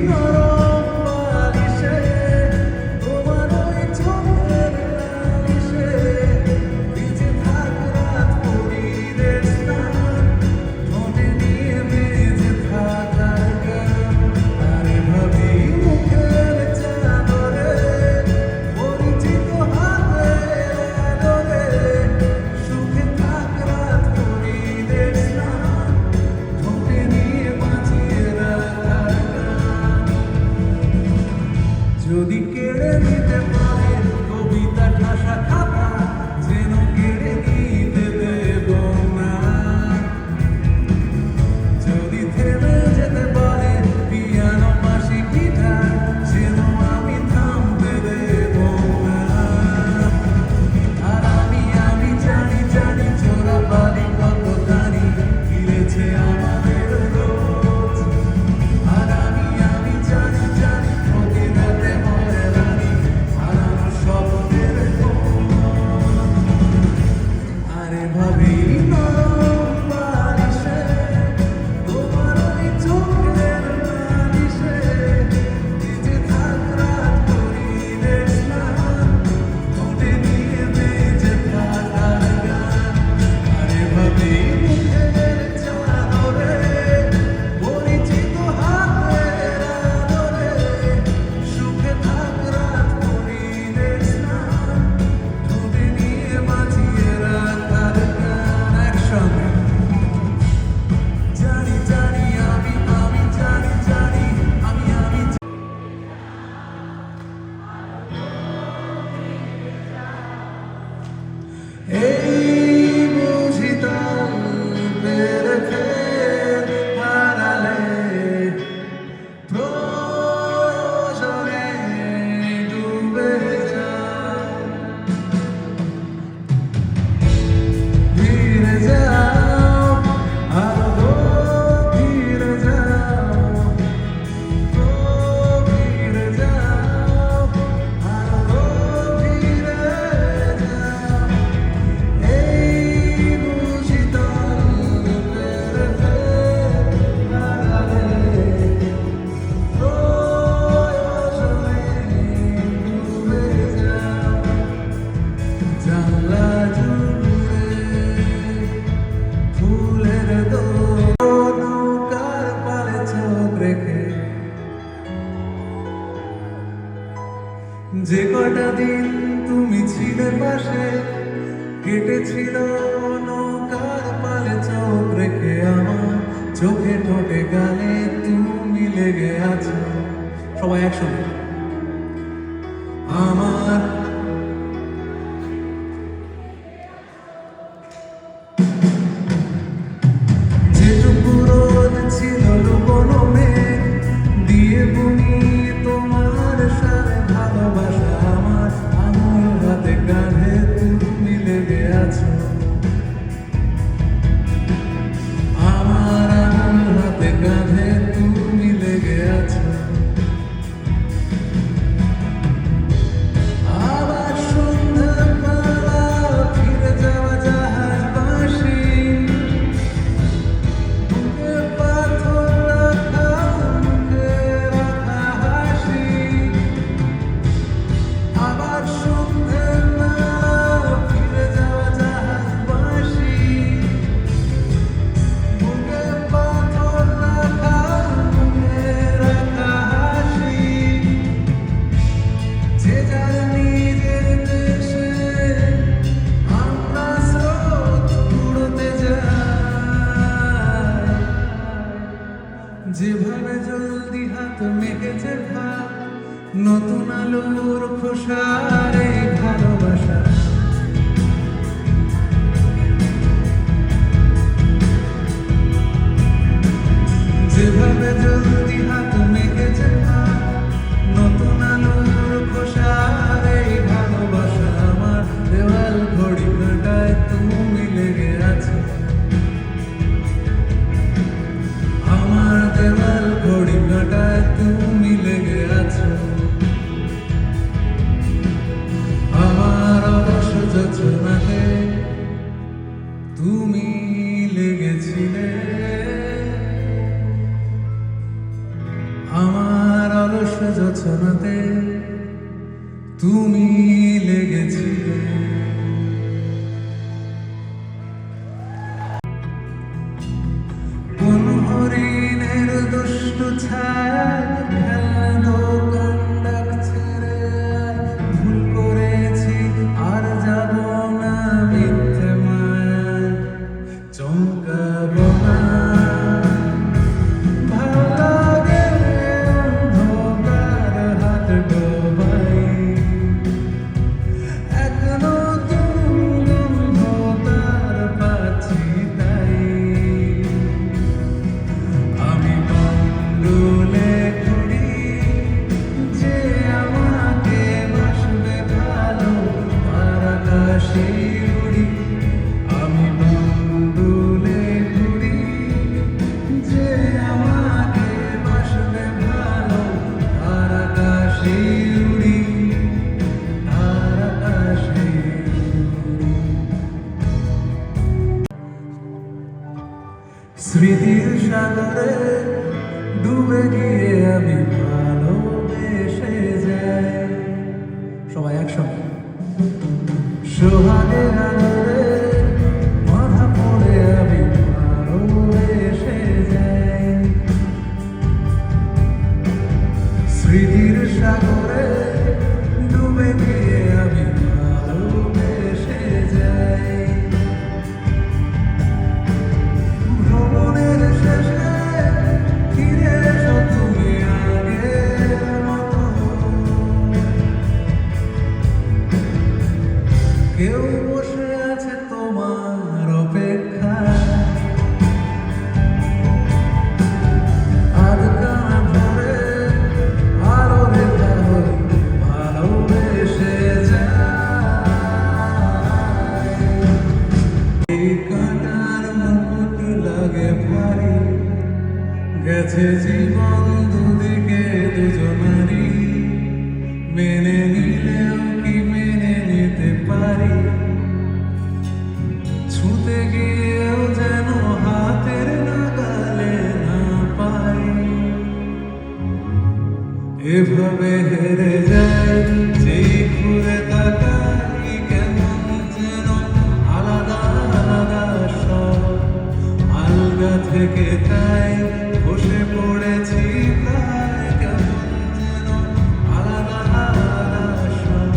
নরম বালিশে তোমার ওই চোখের নালিশে ভিজে থাক রাত পরীদের স্নান ঠোঁটে নিয়ে মেজে থাকার গান আরে ভাবি মুখের চাদরে পরিচিত হাতের আদরে সুখে থাক রাত পরীদের স্নান ঠোঁটে নিয়ে বাঁচিয়ে রাখার গান যদি কেড়ে নিতে পারে কবিতা ঠাসা খাতা যেন কেড়ে নিতে দেব না যদি থেমে যেতে পারে পিয়ানো বাঁশি গিটার যেন আমি থামতে দেব না আর আমি জানি জানি চোরা বালি কত জানি গিলেছে আমাদের রোজ আর আমি জানি জানি প্রতি রাতে হয় রানী হারানো স্বপ্নের খোঁজ আরে ভাবি নরম বালিশে তোমার ওই চোখের নালিশে ভিজে থাক রাত পরীদের স্নান ঠোঁটে নিয়ে বেজে থাকার গান আরে ভাবি মুখের চাদরে পরিচিত হাতের আদরে সুখে থাক রাত পরীদের স্নান ঠোঁটে নিয়ে বাঁচিয়ে রাখার গান একসঙ্গে জানি জানি আমি জানি জানি আমি এই বুঝি তল্পের ফের হারালে প্রয়োজনে ডুবে যাও ধীরে যাও আরো ধীরে যাও ধীরে যাও আরো ধীরে যাও এই বুঝি তল্পের ফের হারালে প্রয়োজনে ডুবে যাও জানলা জুড়ে ফুলের নৌকার পালে চোখ রেখে যে কটা দিন তুমি ছিলে পাশে কেটেছিল নৌকার পালে চোখ রেখে আমার চোখে ঠোঁটে গালে তুমি লেগে আছো সবাই একসঙ্গে আমার যেটুকু রোদ ছিল লুকোনো মেঘ দিয়ে বুনিয়ে তোমার সাথে ভালোবাসা আমার আঙুল হাতে কাঁধে তুমি লেগে আছো আমার আঙুল হাতে কাঁধে তুমি লেগে আছো আবার সন্ধ্যাবেলা ফিরে যাওয়া জাহাজ বাঁশি বুকে পাথর রাখা মুখে রাখা হাসি আবার সন্ধ্যাবেলা ফিরে যাওয়া জাহাজ বাঁশি বুকে পাথর রাখা মুখে রাখা হাসি যে যার নিজের দেশে আমরা স্রোত উড়তে যাই যেভাবে জলদি হাত মেখেছে ভাত নতুন আলোর খোসার এই ভালোবাসা যেভাবে জলদি হাত মেখেছে ভাত নতুন আলোর খোসার এই ভালোবাসা আমার দেওয়াল ঘড়ি কাঁটায় তুমি লেগে আছো আমার দেওয়াল ঘড়ি কাঁটায় তুমি লেগে আছো আমার অবশ্য যোজনাতে তুমি লেগেছিলে আমার জোছনাতে তুমি লেগেছিলে। কোন হরিণের দুষ্ট ছায়ায় খেলনা দোকান ডাক ছেড়ে ভুল করেছি আর যাব না মিথ্যে মায়ায় চমকাবো না। ভালো লাগে অন্ধকার হাত ডোবাই এক নতুন গন্ধ তার পাচ্ছি তাই আমি বন্ধুলে ঘুরি যে আমাকে বাসবে ভালো আর আকাশে উড়ি। আমি বন্ধুলে ঘুরি যে আমাকে বাসবে ভালো আর আকাশে উড়ি, আর আকাশে উড়ি। স্মৃতির সাগরে ডুবে গিয়ে আমি ভালোবেসে যাই। সবাই একসঙ্গে সোহাগের আলোরে মাথা পড়ে আমি ভালোবেসে যাই। স্মৃতির সাগরে ডুবে গিয়ে আমি ভালোবেসে যাই। ভ্রমণের শেষে ফিরে এসো তুমি আগের মতো। কেউ বসে আছে তোমার অপেক্ষায় আধ কান ধরে আরো রেখা হয়ে ভালোবেসে যায়। এই কাঁটার মুকুট লাগে ভারী গেছে জীবন দুদিকে দুজনারই মেনে নিলেও কি মেনে নিতে পারি ছুঁতে গিয়েও যেন হাতের নাগালে না পাই। এভাবে হেরে যায় যেই ঘুরে তাকাই কেমন যেন আলাদা আলাদা সব আলগা থেকে তাই বসে পড়েছি প্রায় কেমন যেন আলাদা আলাদা সব।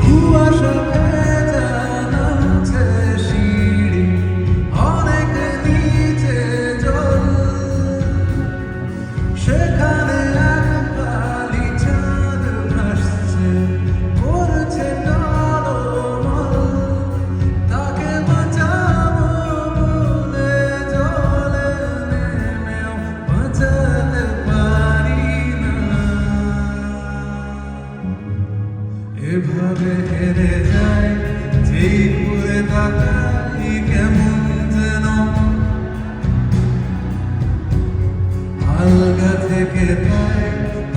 কুয়াশা ভেজা নামছে সিঁড়ি অনেক নিচে জল সেখানে এক কালি চাঁদ ভাসছে করছে টলমল। তাকে বাঁচাবো বলে জলে নেমেও বাঁচাতে পারি না। এভাবে হেরে যায় যেই ঘুরে তাকাই কেমন যেন আলগা থেকে তাই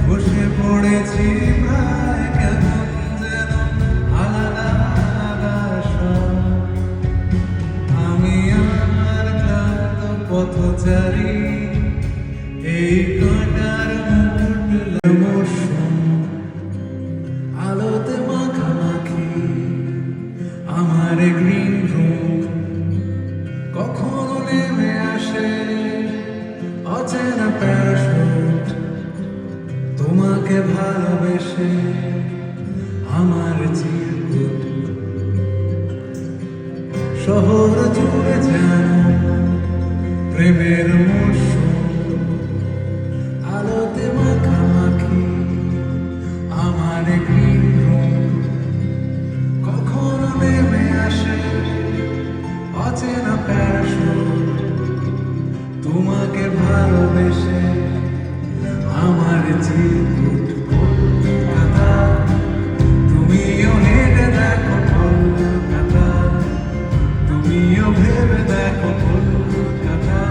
বসে পড়েছি প্রায় কেমন যেন আলাদা আলাদা সব। আমি আমার ক্লান্ত পথচারী এই কাঁটার মুকুট মৌসুম আলোতে মাখামাখি আমার গ্রিন রুম কখনো নেমে আসে অচেনা প্যারাশুট তোমাকে ভালোবেসে আমার চিরকুট শহর জুড়ে যেন প্রেমের মৌসুম আলোতে মাখামাখি আমার গ্রিন রুম কখনো নেমে আসে অচেনা প্যারাশুট তোমাকে ভালোবেসে আমার চিরকুট। কলকাতা তুমিও হেঁটে দেখো কলকাতা তুমিও ভেবে দেখো কলকাতা।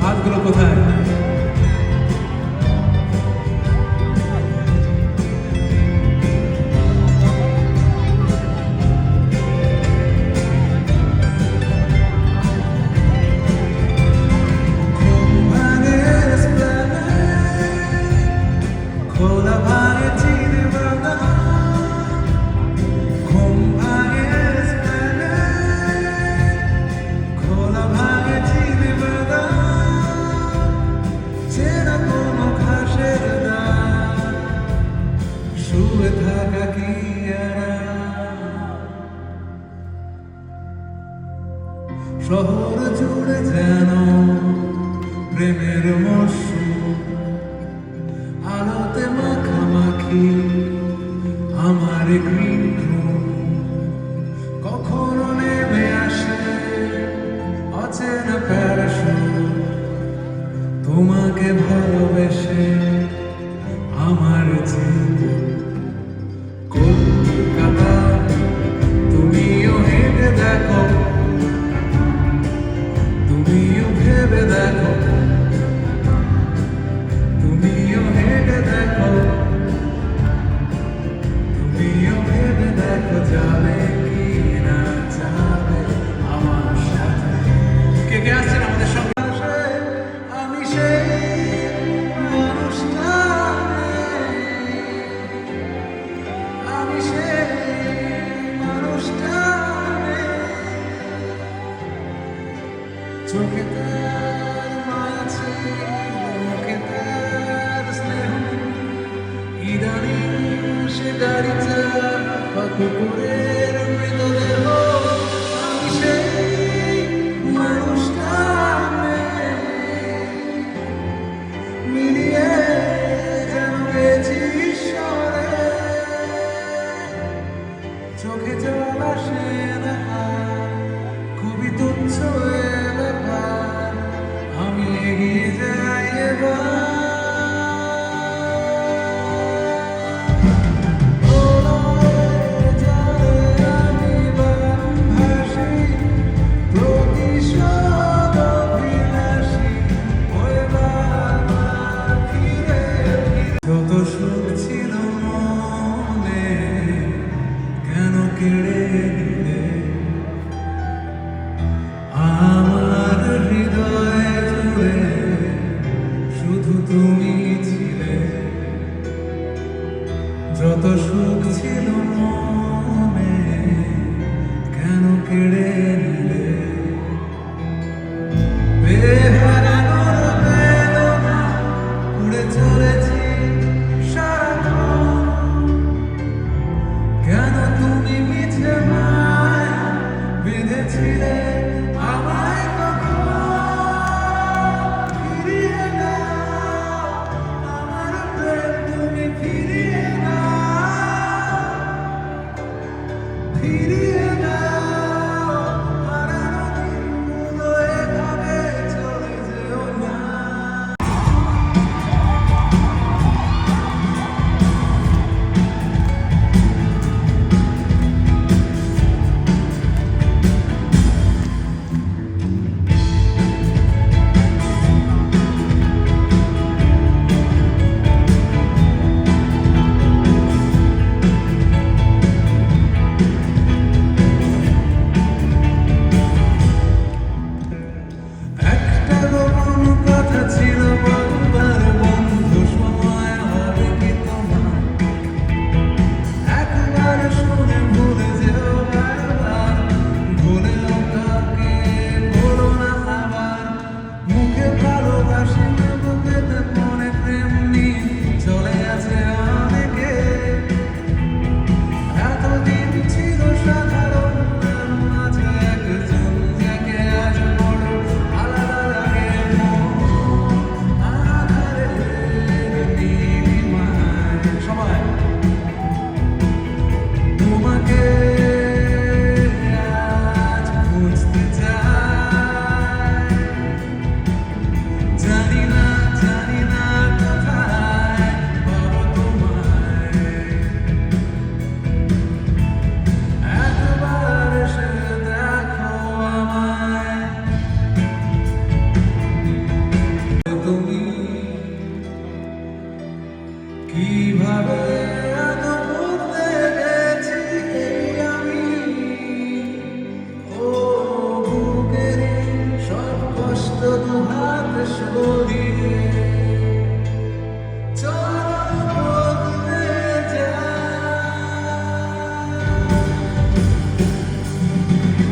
হাতগুলো কোথায়? ঘুম ভাঙে esplanade, খোলা ভাঙে চিনিবাগান। ঘুম ভাঙে esplanade, খোলা ভাঙে চিনিবাগান। চেনা কোনো ঘাসের দাগ, শুয়ে থাকা কি শহর জুড়ে যেন প্রেমের মরশুম, আলোতে মাখামাখি আমার গ্রিন রুম। কখনো নেমে আসে অচেনা প্যারাশুট, তোমাকে ভালোবেসে আমার জীবন। কলকাতা তুমিও হেঁটে দেখো, তুমিও ভেবে দেখো, তুমিও হেঁটে দেখো, তুমিও ভেবে দেখো, যাবে কি না যাবে আমার সাথে। কে কে আসছেন আমাদের সঙ্গে? আমি সেই মানুষটা নেই, আমি সেই মানুষটা নেই। চোখে তার মায়া ছিল, মুখে তার স্নেহ, ইদানিং সে গাড়ি চাপা কুকুরের মৃতদেহ। আমি সেই মানুষটা নেই, মিলিয়ে যেন গেছি ঈশ্বরে। চোখে জল আসে না, খুবই তুচ্ছ এ ব্যাপার, আমি এগিয়ে যাই এবার। ওরে জলে দু হাত সরিয়ে চল বদলে যায়।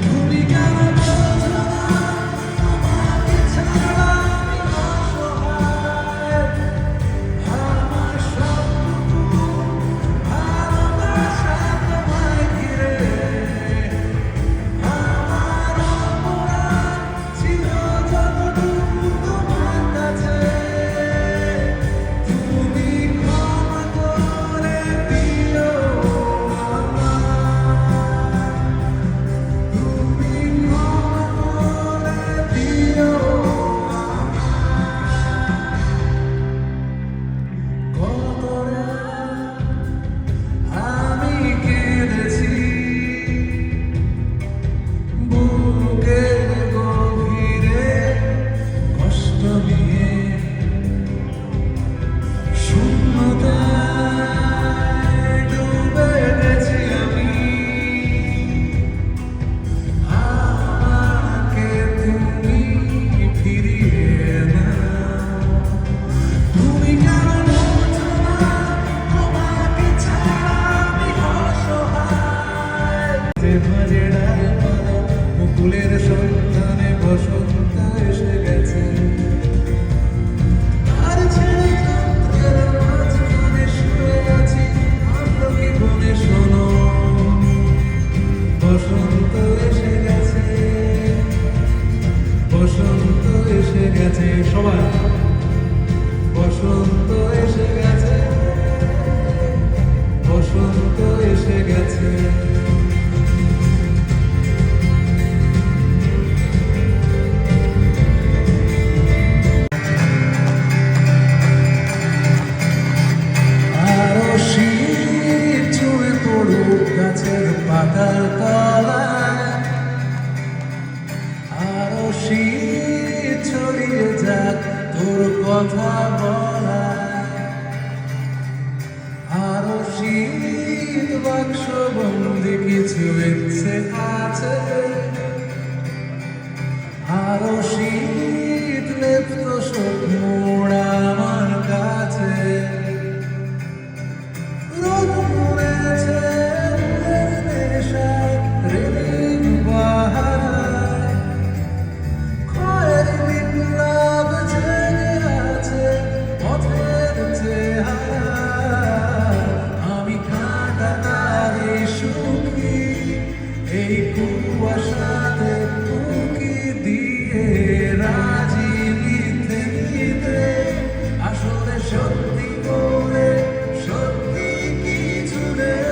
তুমি কেন বোঝো না তোমাকে ছাড়া আমি অসহায়। আমার সবটুকু ভালোবাসা তোমায় ঘিরে। আমার অপরাধ ছিল যতটুকু তোমার কাছে। তুমি ক্ষমা করে দিও আমায়। তুমি ক্ষমা করে দিও আমায়। কত রাত আমি কেঁদেছি বুকের গভীরে কষ্ট নিয়ে। শূন্যতায় ডুবে গেছি আমি। আমাকে তুমি ফিরিয়ে নাও। তুমি কেন বোঝো না তোমাকে ছাড়া আমি অসহায়। যে মাঝে ডালপালা মুকুলের সন্ধানে বসন্ত এসে গেছে। আর ছেড়ে রাতের মাঝখানে শুয়ে আছি আমলকি বনে। শোনো, বসন্ত এসে গেছে, বসন্ত এসে গেছে। সবাই বসন্ত এসে গেছে, বসন্ত এসে গেছে। আরো শীত ছুঁয়ে পড়ুক গাছের পাতার তলায়। আরো শীত ছড়িয়ে যাক তোর কথা বলায়। আরো শীত বাক্স বন্দি কিছু ইচ্ছে আছে। আরো শীত লেপ্ত স্বপ্ন আমার কাছে। রোদ পড়েছে উড়ের নেশায় রেলিং বাহারায়। ক্ষয়ের বিপ্লব জেগে আছে পথের চেহারায়। আমি কাঁটাতারে সুখী এই কুয়াশাতে উঁকি দিয়ে রাজি মিথ্যে নিতে। আসলে সত্যি বলে সত্যি কিছু নেই।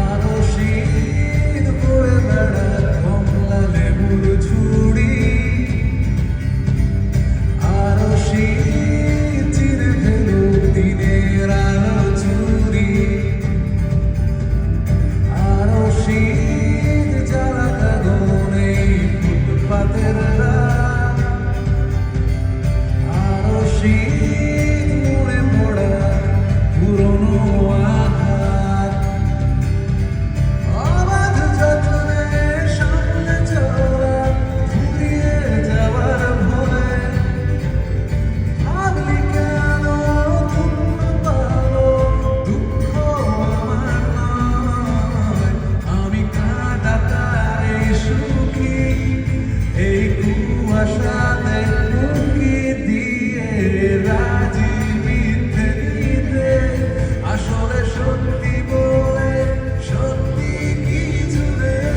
আরো শীত পড়ে বেড়ায় কমলা লেবুর ঝুড়ি। আরো শীত চিনে ফেলুক দিনের আলো চুরি। আরো শীত জ্বালা কাঁদন এই ফুটপাতের রাত। আরো শীত মনে পড়া পুরনো আঘাত। অবাধ যত্নে সামনে চলা ফুরিয়ে যাওয়ার ভয়ে। ভাবলি কেন ধন্য পাবো দুঃখ আমার নয়। আমি কাঁটাতারে সুখী এই কুয়াশাতে উঁকি দিয়ে রাজি মিথ্যে নিতে। আসলে সত্যি বলে সত্যি কিছু নেই।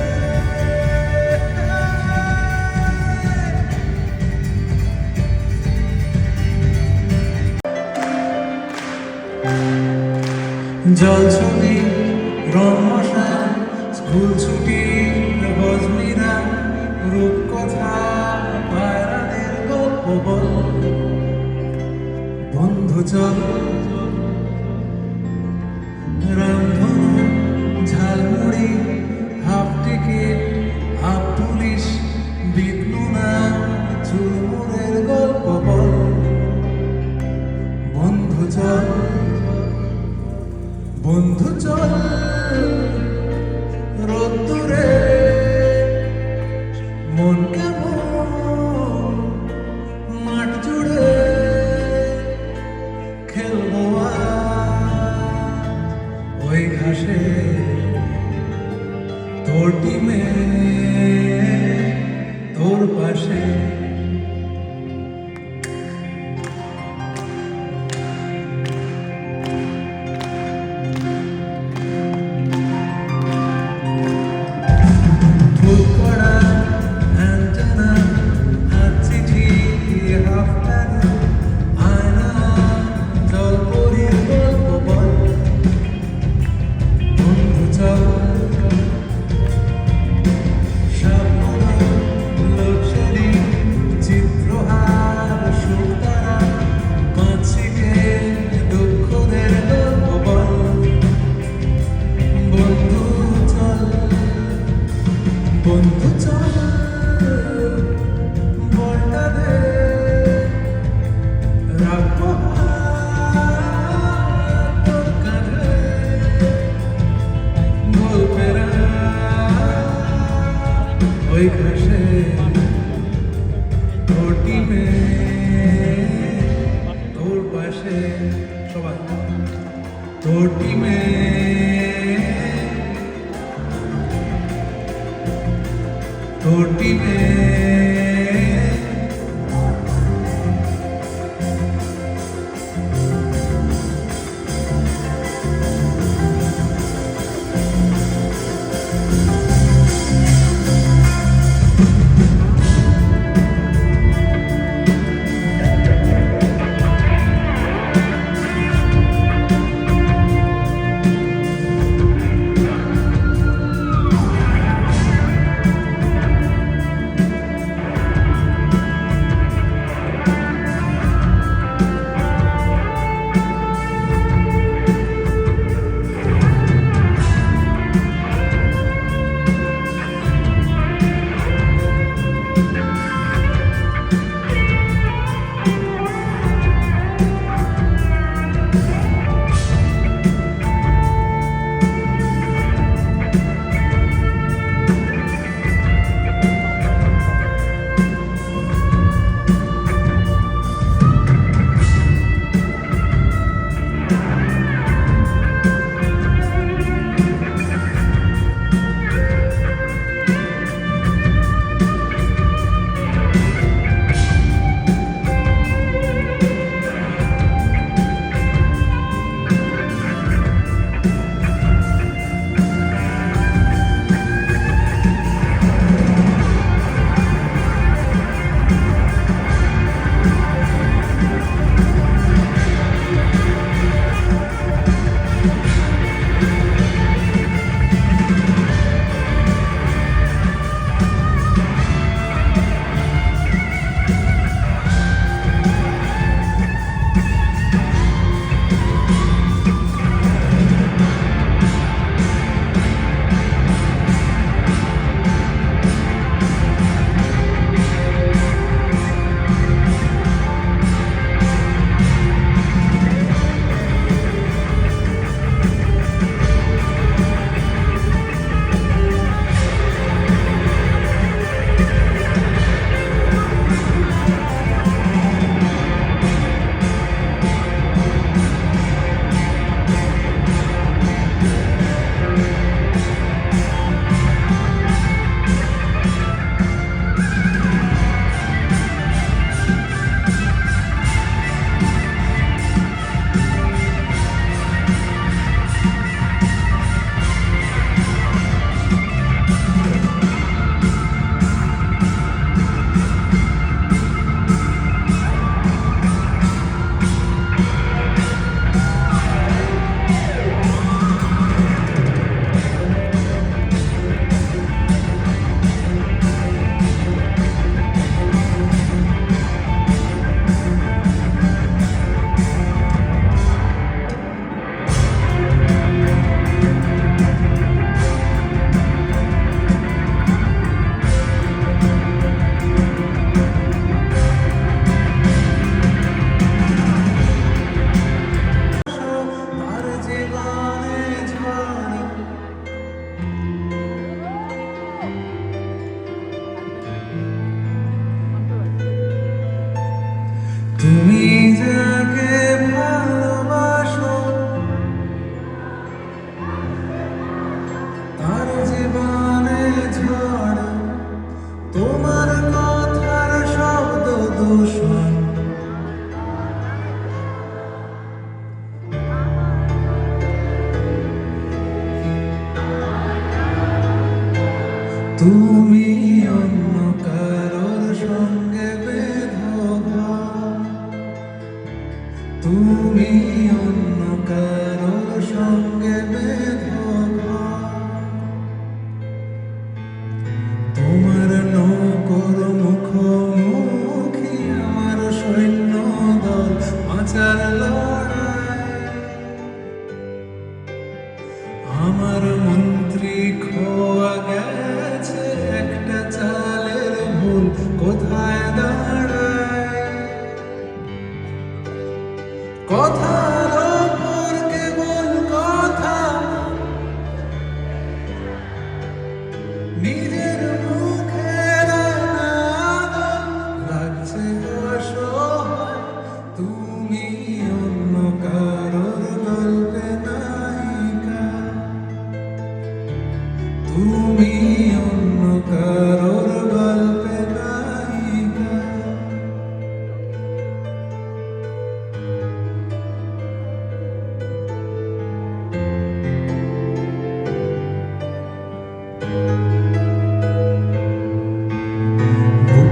জলছবি রমশা স্কুল ছুটি বজমিরা রূপকথা পায়রাদের গল্প বল। বন্ধু চল রামধনু jhalmuri half ticket half police বিঘ্ন না চুরমুরের গল্প বল। বন্ধু চল, বন্ধু চল রোদ্দুরে ভালোবেসে ঘটি মেয়ে তোর পাশে সবাই ঘটি মেয়ে ঘটি মেয়ে তুমি যাকে ভালোবাসো তার জীবনে ঝড় তোমার কথার শব্দ দূষণ তুমি অন্য কারোর সঙ্গে বেঁধো তুমি অন্য কারোর সঙ্গে বেঁধো তোমার নৌকর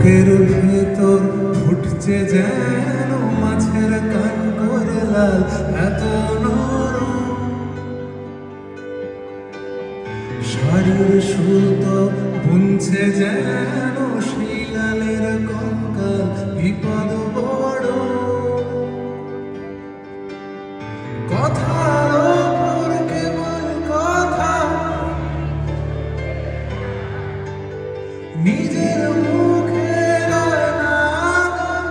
বুকের ভেতর ফুটছে যেন মাছের কান করে লাল, এত নরম শাড়ির সুতো বুনছে যেন শিলালের কঙ্কাল, বিপদ বড় কথার ওপর কেবল কথা, নিজের মুখে রয় না গান।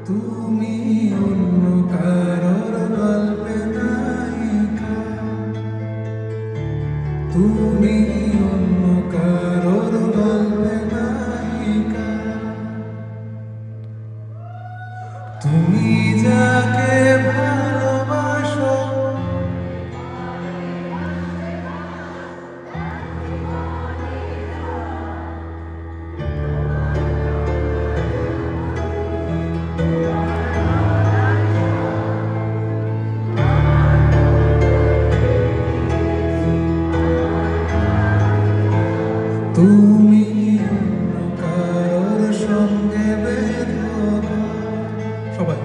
তুমি অন্য কারোর গল্পে নায়িকা, তুমি অন্য কারোর গল্পে নায়িকা। তুমি যাকে ভালোবাসো তুমি অন্য কারোর সঙ্গে বেঁধো সবাই।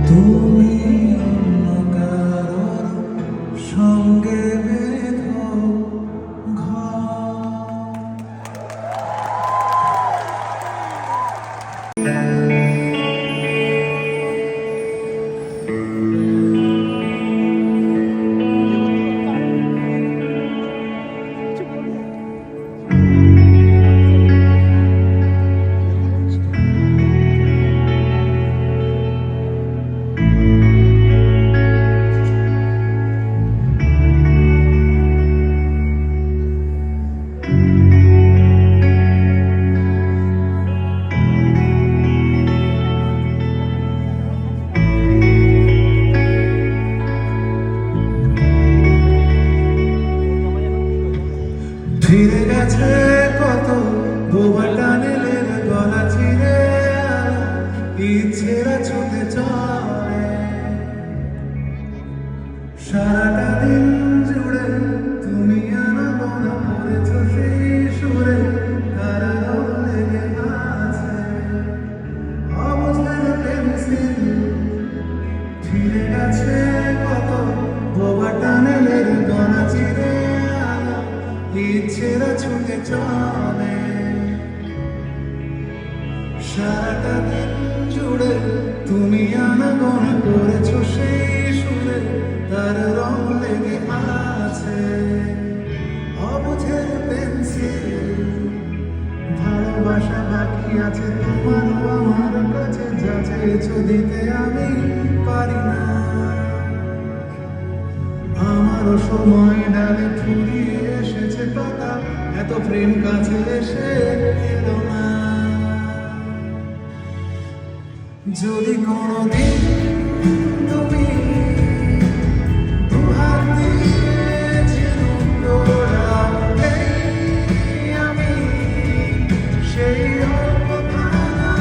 তুমি অন্য কারোর সঙ্গে বেঁধো ঘর। ফিরে গেছে কত বোবা টানেলের গলা চিরে, ইচ্ছেরা ছুটে চলে সারাটা দিন জুড়ে। তুমি আনাগোনা পড়েছ সেই সুরে, তারা রং লেগে আছে অবুঝের পেন্সিল। ফিরে গেছে কত বোবা টানেলের গলা চিরে, ইচ্ছেরা ছুটে চলে সারাটা দিন জুড়ে। তুমি আনাগোনা করেছ সেই সুরে, তার রং লেগে আছে অবুঝের পেন্সিল। ভালোবাসা বাকি আছে তোমারও আমার কাছে, যা চেয়েছ দিতে আমি পারি না। আমারও সময় ডালে ফুরিয়ে এসেছে পাতা, এত প্রেম কাছে এসে এলো না। যদি কোনোদিন তুমি দুহাত দিয়ে ঝিনুক দৌড়াও, আমি সেই অল্প ভাঙা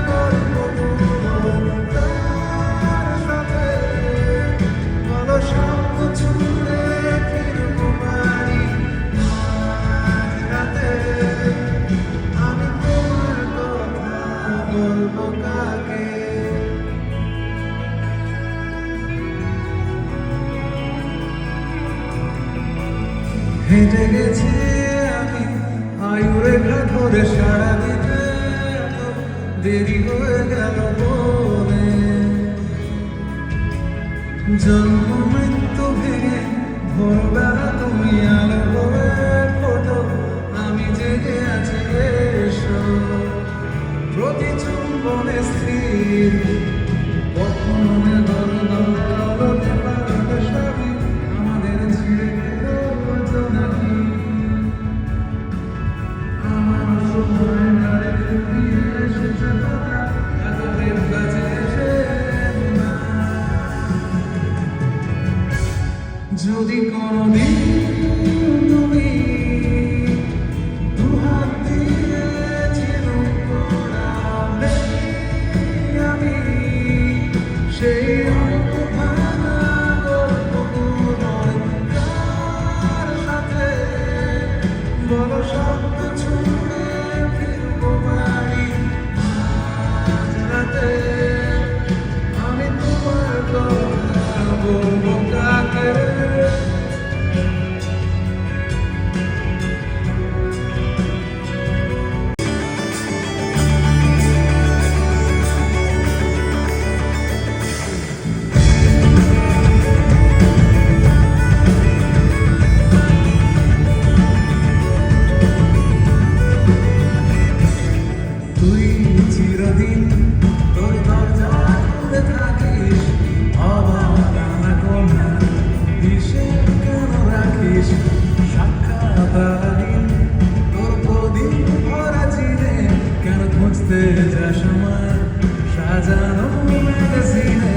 গল্পগুলো তার সাথে বলো সব ছুঁড়ে ফিরবো বাড়ি মাঝরাতে। আমি তোমার কথা বলবো কাকে? হেঁটে গেছি আমি আয়ুরেখা ধরে, সারা দিতে এত দেরি হয়ে গেল বলে। জন্ম মৃত্যু ভেঙে ভোরবেলা তুমি আলো হয়ে ফোটো, আমি জেগে আছি এসো। প্রতি চুম্বনে স্থির কখনো দল দল আলোতে পালাতে সবই আমাদের ছিঁড়ে গেল নাকি। আমার সময় নাড়ে ফুরিয়ে এসেছে কথা, এত প্রেম কাছে এসে না। যদি কোনোদিন তুমি দুহাত দিয়ে বলবো কাকে? তুই চিরদিন তোর দরজা খুলে থাকিস, অবাক আনাগোনা হিসেব কেন রাখিস? সাক্ষাৎকারহীন তোর প্রদীপ ভরা চিনে কেন খুঁজতে যাস আমার সাজানো ম্যাগাজিনে?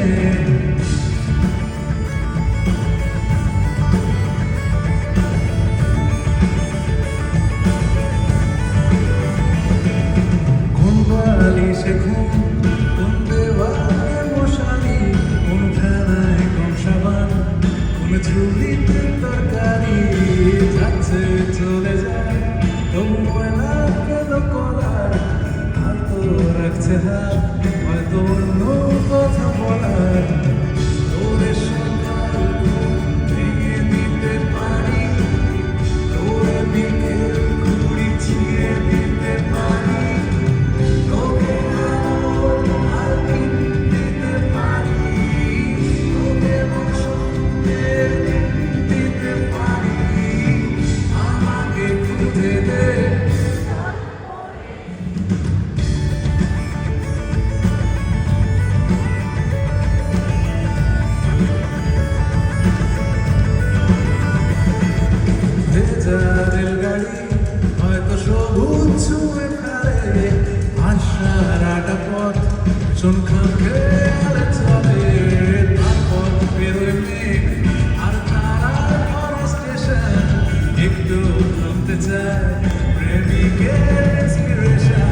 কোন বালিশে ঘুম, কোন দেওয়ালে মশারি, কোন ফেনায় কোন সাবান, কোন ঝুলিতে তরকারি যাচ্ছে চলে যায়, তবু ময়লা কেন কলার হাতও রাখছে হাত, হয়তো অন্য কথা বলার। তোরে সকাল ঘুম ভেঙে দিতে পারি, তোরে বিকেল ঘুড়ি ছিঁড়ে দিতে পারি, তোকে আলোর আলপিন দিতে পারি, তোকে বসন্তের দিন দিতে পারি, আমাকে খুঁজে দে। ভেজা রেলগাড়ি হয়তো সবুজ ছুঁয়ে ফেলে, আর সারাটা পথ শুনখাম খেয়ালে চলে। তারপর বেরোয় মেঘ আর তারা ভরা স্টেশন, একটু থামতে চায় প্রেমিকের inspiration।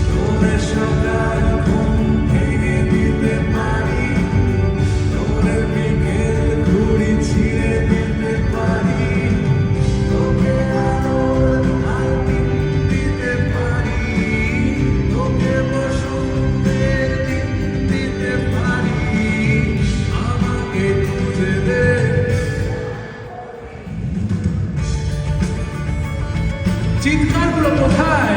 তোরে সকাল ঘুম ভেঙে দিতে পারি, তোরে বিকেল ঘুড়ি ছিঁড়ে দিতে পারি, তোকে আলোর আলপিন দিতে পারি, তোকে বসন্তের দিন দিতে পারি, আমাকে খুঁজে দে। চিৎকারগুলো কোথায়?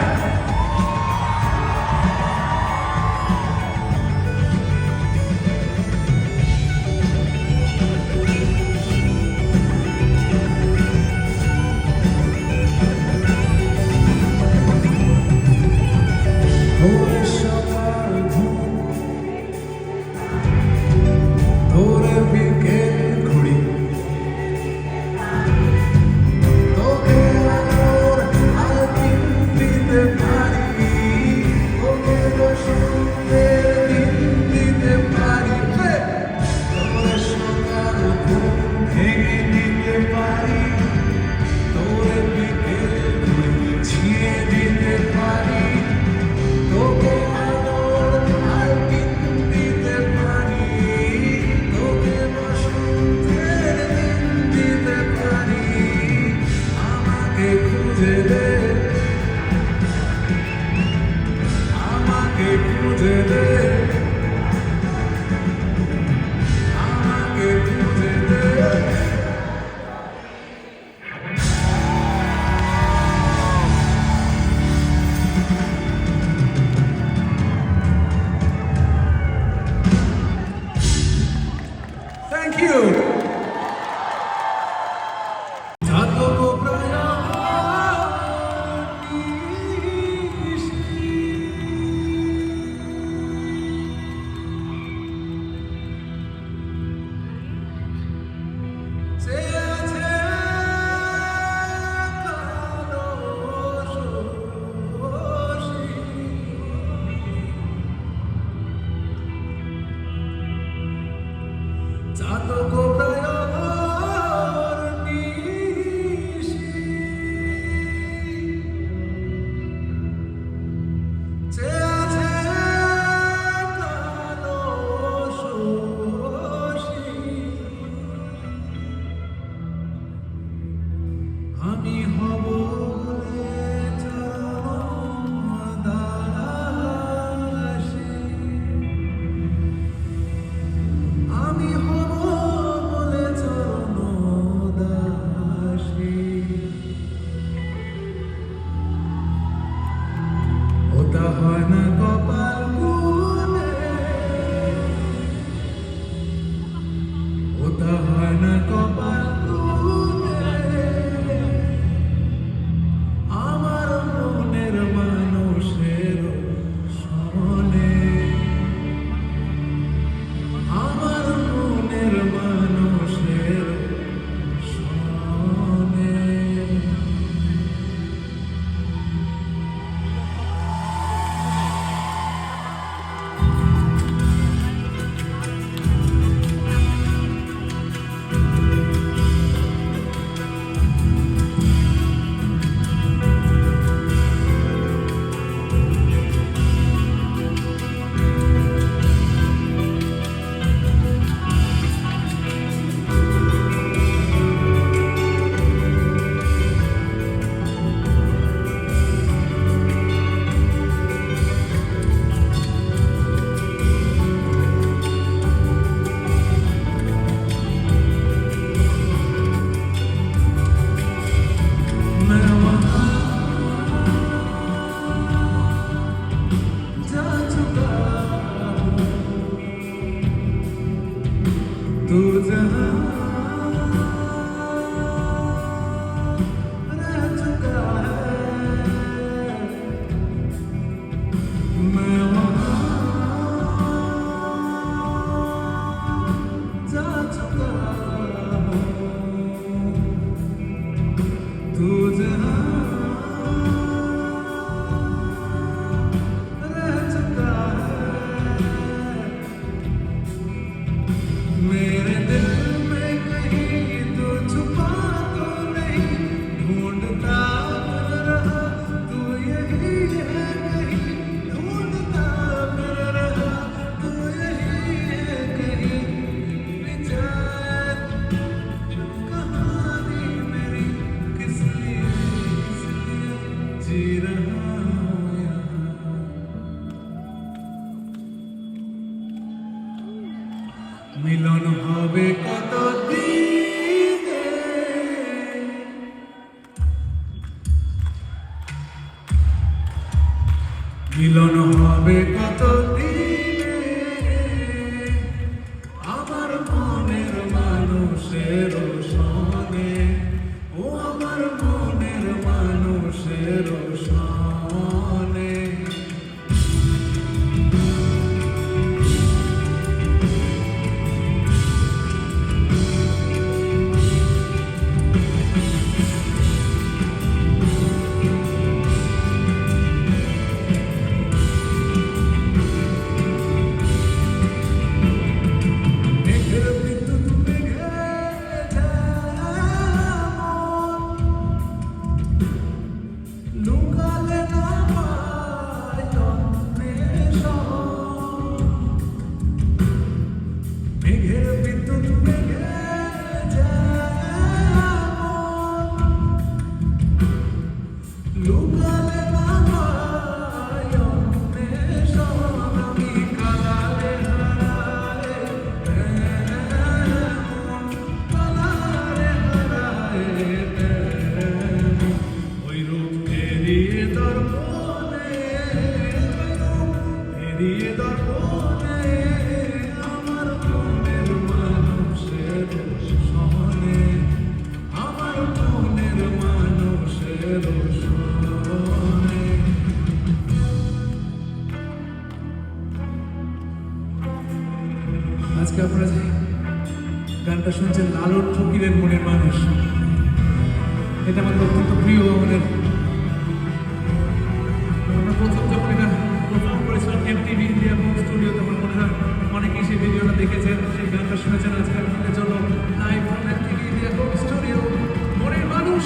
তোরে সকাল ঘুম, তোরে বিকেল ঘুড়ি, তোকে আলোর আলপিন দিতে পারি। ওটা হয় না কপাল কুলে, ওটা হয় না কপাল কুলে, আমার মনের মানুষের স্মরণে, আমার মনের মানুষের স্মরণে। तू जहाँ रह चुका है, मैं वहाँ जा चुका हूँ। तू जहाँ रह चुका है, मेरे दिल में कहीं तो छुपा तो नहीं, ढूंढता फिर रहा तू यही है कहीं, ढूंढता फिर रहा तू यही है कहीं, विचार कहानी मेरी किस लिए जी रहा हूँ यहाँ। মিলন হবে কত দিনে, মিলন হবে কত দিনে, আমার মনের মানুষের সঙ্গে, ও আমার মনের মানুষের সঙ্গে। আজকে আপনারা যে গানটা শুনছেন লালন ফকিরের মনের মানুষ, এটা আমাদের অত্যন্ত প্রিয়। আমাদের আমরা প্রথম যখন এটা পারফর্ম করেছিলাম MTV ইন্ডিয়া হোম স্টুডিওতে, আমার মনে হয় অনেকেই সেই ভিডিওটা দেখেছেন, সেই গানটা শুনেছেন। আজকে আপনাদের জন্য live from MTV India home studio, মনের মানুষ।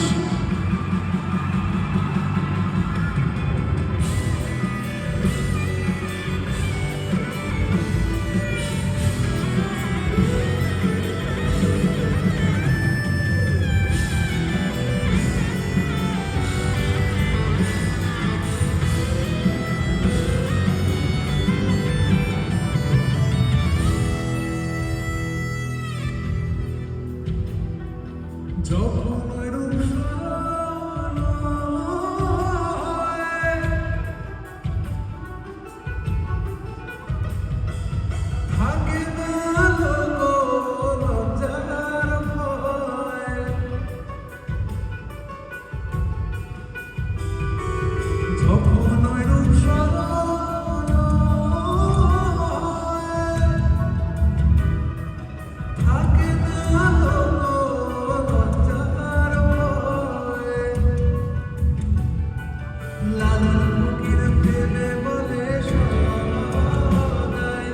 লালন ফকির ভেবে বলে সদাই,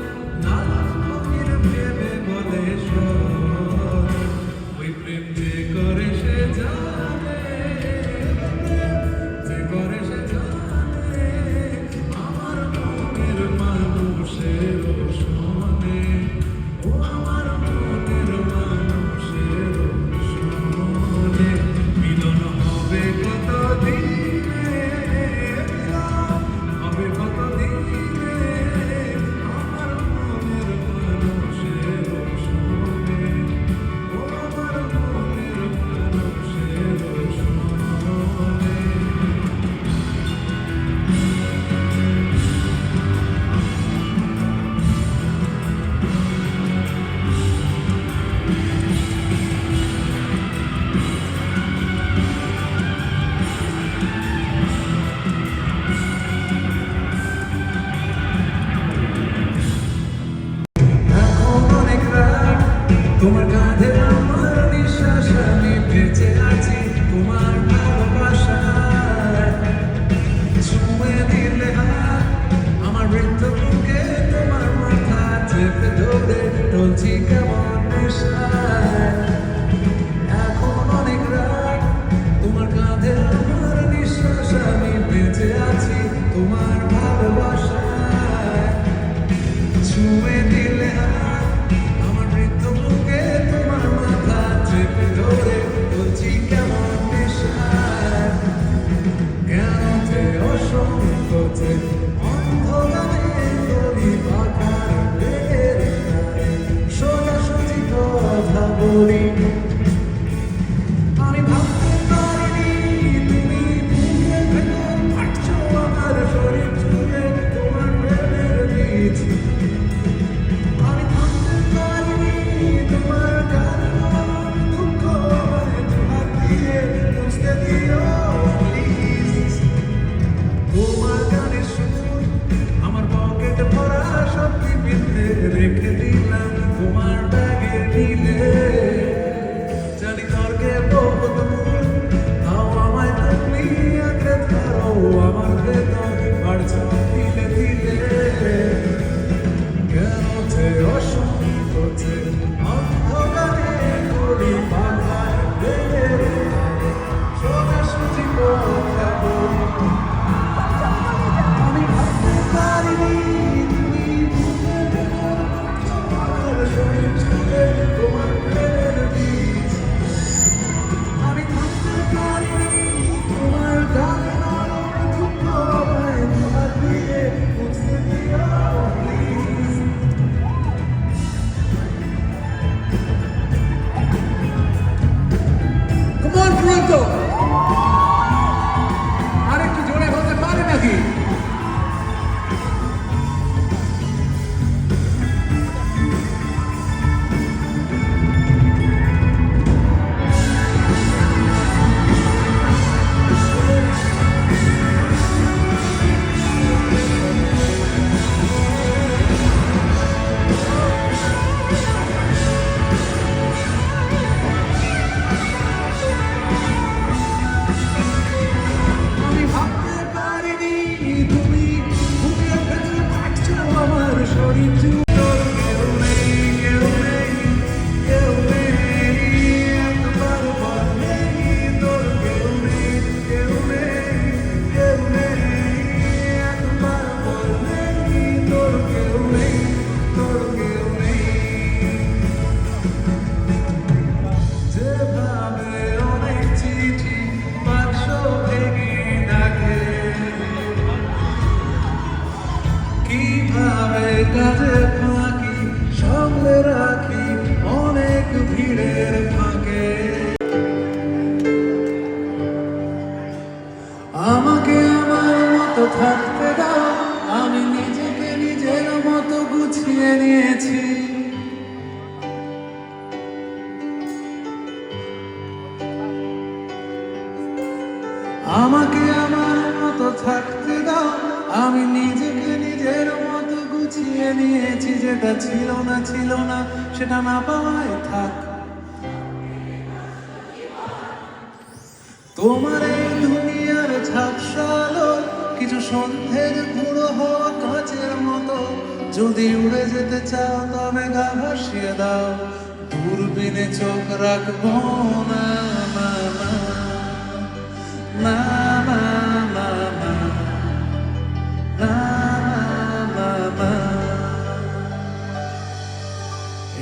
লালন ফকির ভেবে বলে সদাই, ওই প্রেম যে করে সে জানে, যে করে সে জানে, আমার মনের মানুষের শোনে, ও আমার মনের মানুষের শোনে, মিলন হবে কতদিনে, মিলন হবে কতদিনে, আমার মনের মানুষের শোনে, ও আমার মনের মানুষের শোনে। এখন অনেক রাত, তোমার কাঁধে আমার নিঃশ্বাস, আমি বেঁচে আছি তোমার ভালোবাসায়, ছুঁয়ে দিলে হাত আমার বৃদ্ধ বুকে, তোমার মাথা চেপে ধরে চলছি কেমন নেশায়। এখন অনেক রাত, তোমার কাঁধে আমার নিঃশ্বাস, আমি বেঁচে আছি তোমার ভালোবাসায়, ছুঁয়ে দিলে হাত আমার বৃদ্ধ বুকে, তোমার মাথা চেপে ধরে বলছি কেমন নেশায়। জ্ঞানতে অসংখ্যতে অন্ধকারে গলি পাখার বেড়ের ধারে সোজাসুজি কথা বলি, আমি ভাবতে পারিনি তুমি বুকের ভেতর ফাটছো আমার শরীর জুড়ে তোমার প্রেমের বীজ, আমি থামতে পারিনি তোমার গানে আমার দুঃখ, আমায় হাত দিয়ে মুছতে দিও প্লিজ, তোমার গানের সুর আমার পকেটে ভরা সত্যি পিনতে রেখে দিলাম তোমার ব্যাগে নিলে, জানি তর্কে বহু দূর, তাও আমায় তুমি আঁকড়ে ধরো, আমার ভেতর বাড়ছো দিলে দিলে, জ্ঞানতে অসংখ্যতে অন্ধকারে গলি পাখার বেড়ের ধারে সোজাসুজি কথা বলি, আমি ভাবতে পারিনি তুমি বুকের ভেতর আমার শরীর জুড়ে তোমার প্রেমের বীজ, আমি থামতে পারিনি তোমার গানে নরম দুঃখ, আমায় হাত দিয়ে মুছতে দিও প্লিজ। Come on, Toronto! আরেকটু জোরে হতে পারে নাকি? আমি ভাবতে পারিনি তুমি বুকের ভেতর ফাটছো আমার শরীর জুড়ে, কেউ নেই, কেউ নেই, কেউ নেই, একবার বল নেই, তোর কেউ নেই, কেউ নেই, কেউ নেই, একবার বল নেই, তোর কেউ নেই, তোর কেউ নেই, যেভাবে অনেক চিঠি বাক্স ভেঙে ডাকে, কিভাবে কাজে ফাঁকি সামলে রাখি অনেক ভিড়ের ফাঁকে, আমাকে আমার মতো থাকতে দাও, আমি নিজেকে নিজের মতো গুছিয়ে নিয়েছি, আমাকে আমার মতো থাকতে দাও, আমি নিজেকে নিজের মতো গুছিয়ে নিয়েছি, যেটা ছিল না সেটা না পাওয়ায় থাক, তোমার এই দুনিয়ার ঝাপসা আলো নিজ সন্ধ্যের গুঁড়ো হওয়া কাঁচের মতো। যদি উড়ে যেতে চাও তবে গা ভাসিয়ে দাও, দূরবীনে চোখ রাখবো না। না না না না না না না না।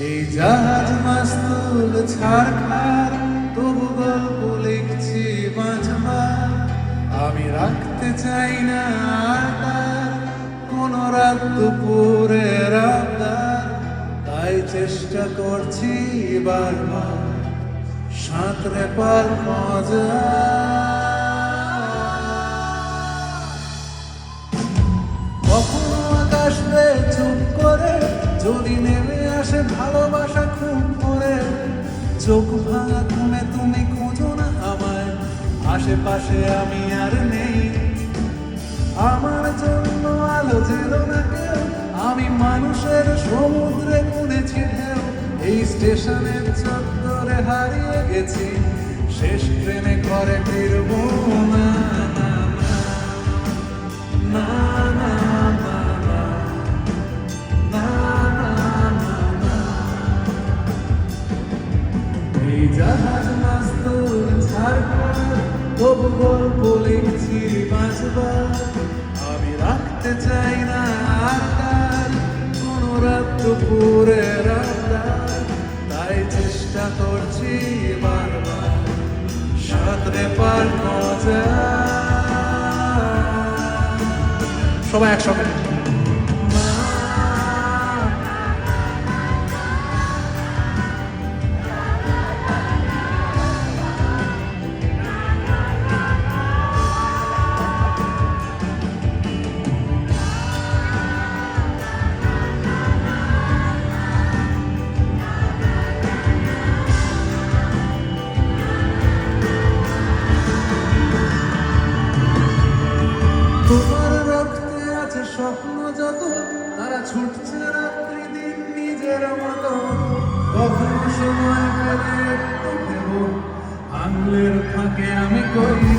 এই জাহাজ মাস্তুল ছাড়খার, তবু গল্প লিখছি মাঝবার। আমি রাখতে চাই না আর তার কোনো রাত দুপুরের আবদার, তাই চেষ্টা করছি বারবার সাঁতরে পার মজা। কখনো আকাশ বেয়ে চুপ করে যদি নেমে আসে ভালোবাসা খুব করে, চোখ ভাঙা ঘুমে তুমি খোঁজো না আমায়, আশেপাশে আমি আর নেই। আমার জন্য আলো ছিল না কেউ, আমি মানুষের সমুদ্রে বুনেছি ঢেউ। এই স্টেশনের চত্বরে হারিয়ে গেছি, শেষ ট্রেনে ঘরে ফিরবো না। না না না না না না না না। এই জাহাজ মাস্তুল ছাড়খার, তবু গল্প লিখছি বাঁচবার। আমি রাখতে চাই না আর তার কোনো রাত দুপুরের আবদার, তাই চেষ্টা করছি বারবার সাঁতরে পার মজা। সবাই একসঙ্গে। তোমার রক্তে আছে স্বপ্ন যত, তারা ছুটছে রাত্রি দিন নিজের মতো। কখনো সময় পেলে একটু দেব, আঙুলের ফাঁকে আমি করি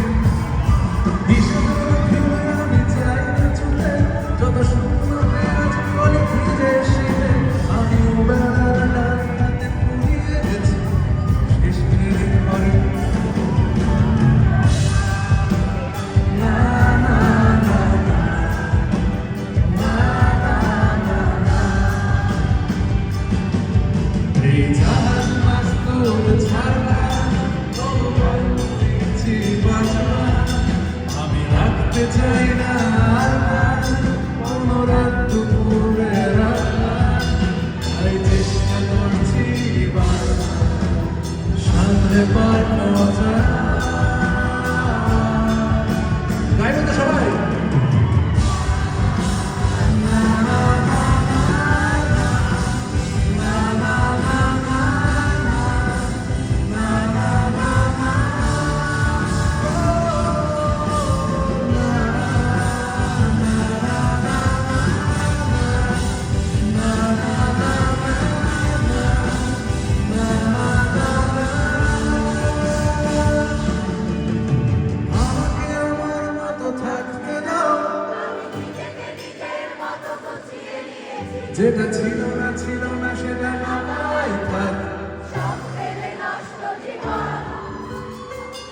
আমি চাই না ছুটে, যত শুকনো পেঁয়াজ বলি ফিরে শীতে। আমি বেড়ার ডালটাতে পুড়িয়ে গেছি শেষ দিন ঘরে। জাহাজ মাস্তুল ছাড়খার, তবু গল্প লিখছি বাঁচবার। আমি রাখতে চাই না আর তার কোনো রাত দুপুরের আবদার, তাই চেষ্টা করছি বারবার সাঁতরে পার মজা। গাইবে তো সবাই। যেটা ছিল না সেটা নাই থাক।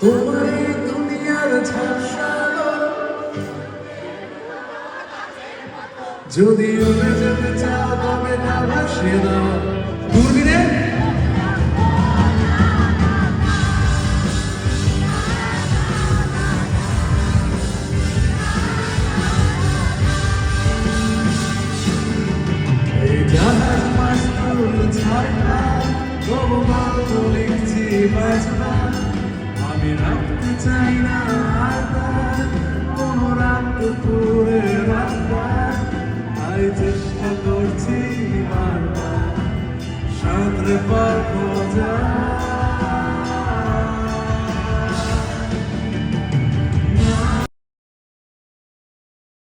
তোমার এই দুনিয়ার ঝাপসা যদি উড়ে যেতে চাও তবে না ভাসিয়ে দাও দূরবীনে। জাহাজ মাস্তুল ছাড়খার, তবু গল্প লিখছি বাঁচবার। আমি রাখতে চাই না আর তার কোনো রাত দুপুরের আবদার, তাই চেষ্টা করছি বারবার সাঁতরে পার মজা।